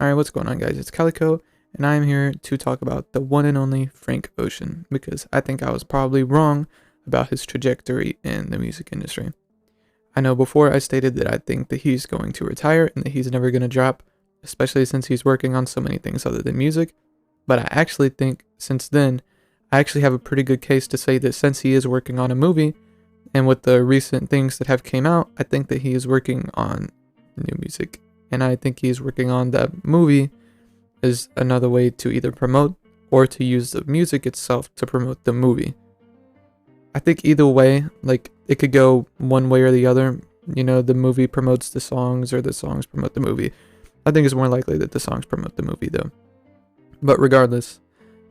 Alright, what's going on, guys? It's Calico, and I'm here to talk about the one and only Frank Ocean, because I think I was probably wrong about his trajectory in the music industry. I know before I stated that I think that he's going to retire and that he's never going to drop, especially since he's working on so many things other than music, but I actually think since then, I actually have a pretty good case to say that since he is working on a movie, and with the recent things that have came out, I think that he is working on new music. And I think he's working on that movie as another way to either promote or to use the music itself to promote the movie. I think either way, like, it could go one way or the other. You know, the movie promotes the songs or the songs promote the movie. I think it's more likely that the songs promote the movie though. But regardless,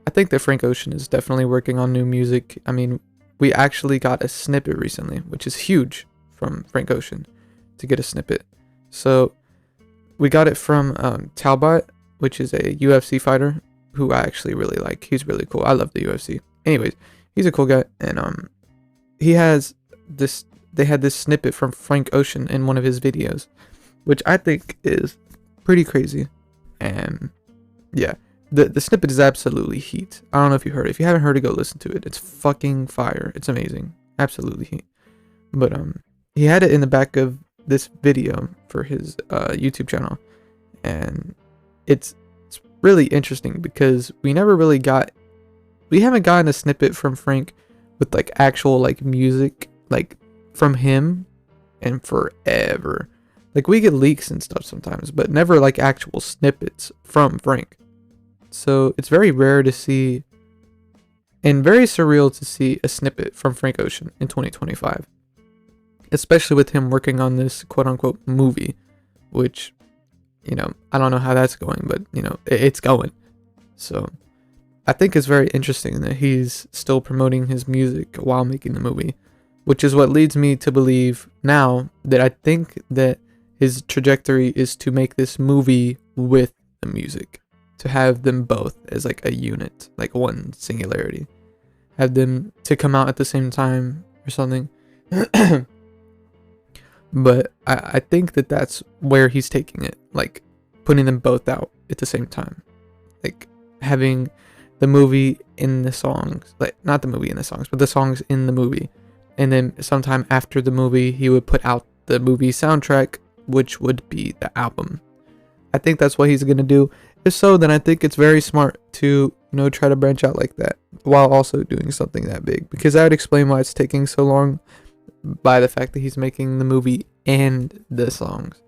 I think that Frank Ocean is definitely working on new music. I mean, we actually got a snippet recently, which is huge from Frank Ocean to get a snippet. So we got it from Talbot, which is a UFC fighter who I actually really like. He's really cool. I love the UFC. Anyways, he's a cool guy, and he has this. They had this snippet from Frank Ocean in one of his videos, which I think is pretty crazy. And yeah, the snippet is absolutely heat. I don't know if you heard it. If you haven't heard it, go listen to it. It's fucking fire. It's amazing. Absolutely heat. But he had it in the back of this video for his YouTube channel, and it's really interesting because we haven't gotten a snippet from Frank with like actual like music like from him in forever. Like, we get leaks and stuff sometimes, but never like actual snippets from Frank. So it's very rare to see and very surreal to see a snippet from Frank Ocean in 2025. Especially with him working on this quote-unquote movie, which, you know, I don't know how that's going, but, you know, it's going. So I think it's very interesting that he's still promoting his music while making the movie, which is what leads me to believe now that I think that his trajectory is to make this movie with the music, to have them both as like a unit, like one singularity, have them to come out at the same time or something. But I think that that's where he's taking it, like putting them both out at the same time, like having the movie in the songs, like not the movie in the songs, but the songs in the movie, and then sometime after the movie he would put out the movie soundtrack, which would be the album. I think that's what he's gonna do. If so, then I think it's very smart to, you know, try to branch out like that while also doing something that big, because I would explain why it's taking so long by the fact that he's making the movie and the songs.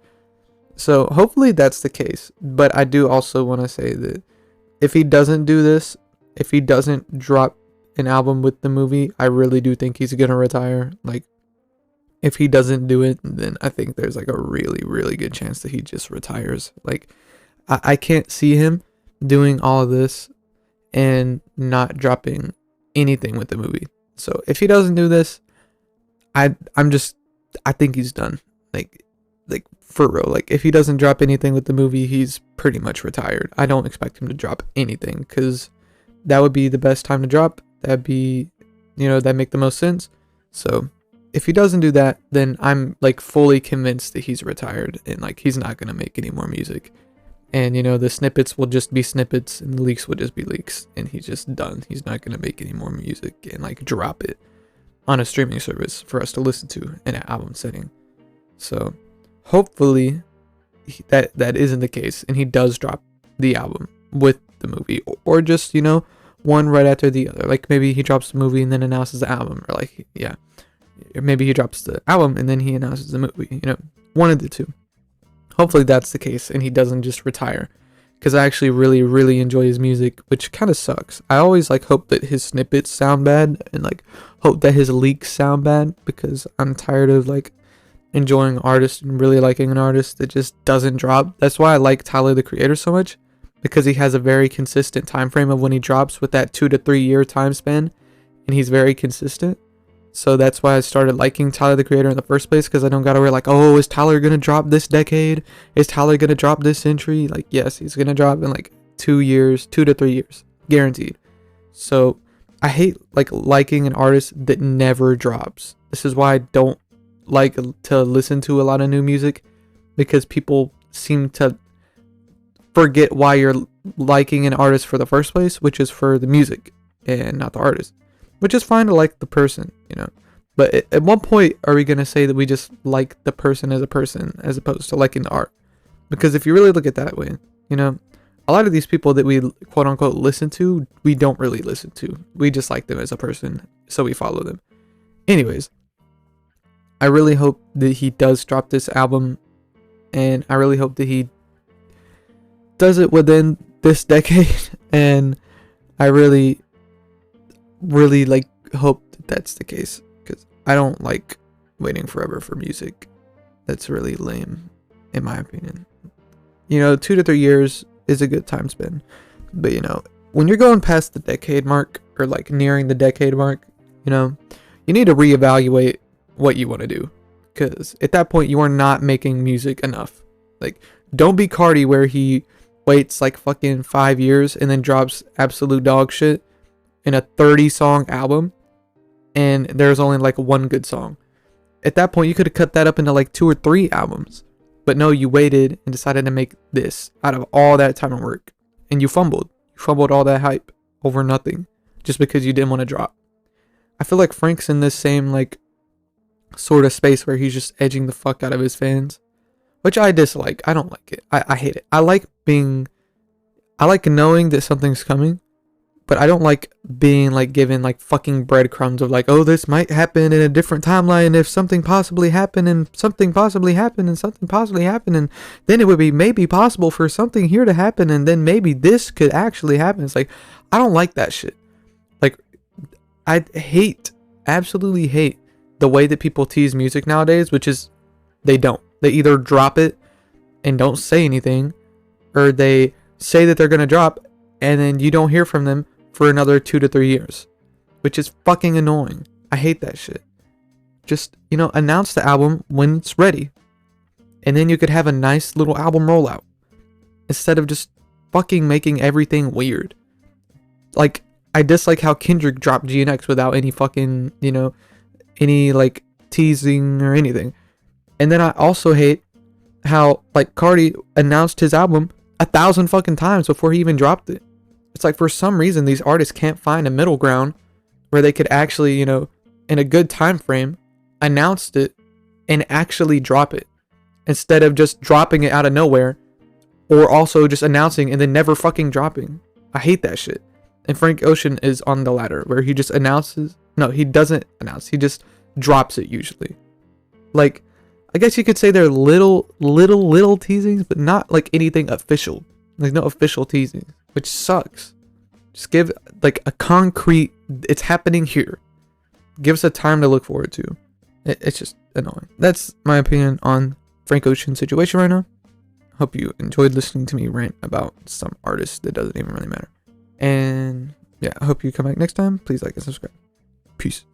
So hopefully that's the case. But I do also want to say that if he doesn't do this, if he doesn't drop an album with the movie, I really do think he's gonna retire. Like, if he doesn't do it, then I think there's like a really, really good chance that he just retires. Like, I can't see him doing all of this and not dropping anything with the movie. So if he doesn't do this, I think he's done. Like for real. Like, if he doesn't drop anything with the movie, he's pretty much retired. I don't expect him to drop anything, because that would be the best time to drop. That'd be, you know, that'd make the most sense. So if he doesn't do that, then I'm like fully convinced that he's retired and like he's not gonna make any more music. And, you know, the snippets will just be snippets and the leaks will just be leaks, and he's just done. He's not gonna make any more music and like drop it on a streaming service for us to listen to in an album setting. So hopefully that isn't the case, and he does drop the album with the movie, or just, you know, one right after the other. Like, maybe he drops the movie and then announces the album, or like, yeah, or maybe he drops the album and then he announces the movie, you know, one of the two. Hopefully that's the case and he doesn't just retire, because I actually really, really enjoy his music, which kind of sucks. I always like hope that his snippets sound bad and like hope that his leaks sound bad, because I'm tired of like enjoying artists and really liking an artist that just doesn't drop. That's why I like Tyler the Creator so much, because he has a very consistent time frame of when he drops, with that 2 to 3 year time span, and he's very consistent. So that's why I started liking Tyler the Creator in the first place, because I don't gotta worry like, oh, is Tyler gonna drop this decade? Is Tyler gonna drop this century? Like, yes, he's gonna drop in like 2 years, 2 to 3 years, guaranteed. So I hate like liking an artist that never drops. This is why I don't like to listen to a lot of new music, because people seem to forget why you're liking an artist for the first place, which is for the music and not the artist, which is fine to like the person, you know. But at one point, are we going to say that we just like the person as a person as opposed to liking the art? Because if you really look at that way, you know, a lot of these people that we quote unquote listen to, we don't really listen to. We just like them as a person, so we follow them. Anyways, I really hope that he does drop this album, and I really hope that he does it within this decade. And I really like hope that that's the case, because I don't like waiting forever for music. That's really lame, in my opinion. You know, 2 to 3 years is a good time span, but you know, when you're going past the decade mark, or like nearing the decade mark, you know, you need to reevaluate what you want to do, because at that point you are not making music enough. Like, don't be Cardi, where he waits like fucking 5 years and then drops absolute dog shit in a 30-song album, and there's only like one good song. At that point, you could have cut that up into like 2 or 3 albums. But no, you waited and decided to make this out of all that time and work. And you fumbled. You fumbled all that hype over nothing, just because you didn't want to drop. I feel like Frank's in this same like sort of space where he's just edging the fuck out of his fans, which I dislike. I don't like it. I hate it. I like knowing that something's coming, but I don't like being like given like fucking breadcrumbs of like, oh, this might happen in a different timeline if something possibly happened and something possibly happened and something possibly happened, and then it would be maybe possible for something here to happen, and then maybe this could actually happen. It's like, I don't like that shit. Like, I absolutely hate the way that people tease music nowadays, which is they don't. They either drop it and don't say anything, or they say that they're going to drop and then you don't hear from them for another 2 to 3 years, which is fucking annoying. I hate that shit. Just, you know, announce the album when it's ready, and then you could have a nice little album rollout instead of just fucking making everything weird. Like, I dislike how Kendrick dropped GNX without any fucking, you know, any like teasing or anything. And then I also hate how like Cardi announced his album 1,000 fucking times before he even dropped it. It's like, for some reason, these artists can't find a middle ground where they could actually, you know, in a good time frame, announce it and actually drop it, instead of just dropping it out of nowhere, or also just announcing and then never fucking dropping. I hate that shit. And Frank Ocean is on the latter, where he just announces. No, he doesn't announce. He just drops it usually. Like, I guess you could say they're little teasings, but not like anything official. Like, no official teasing, which sucks. Just give like a concrete, it's happening here. Give us a time to look forward to. It's just annoying. That's my opinion on Frank Ocean's situation right now. Hope you enjoyed listening to me rant about some artist that doesn't even really matter. And yeah, I hope you come back next time. Please like and subscribe. Peace.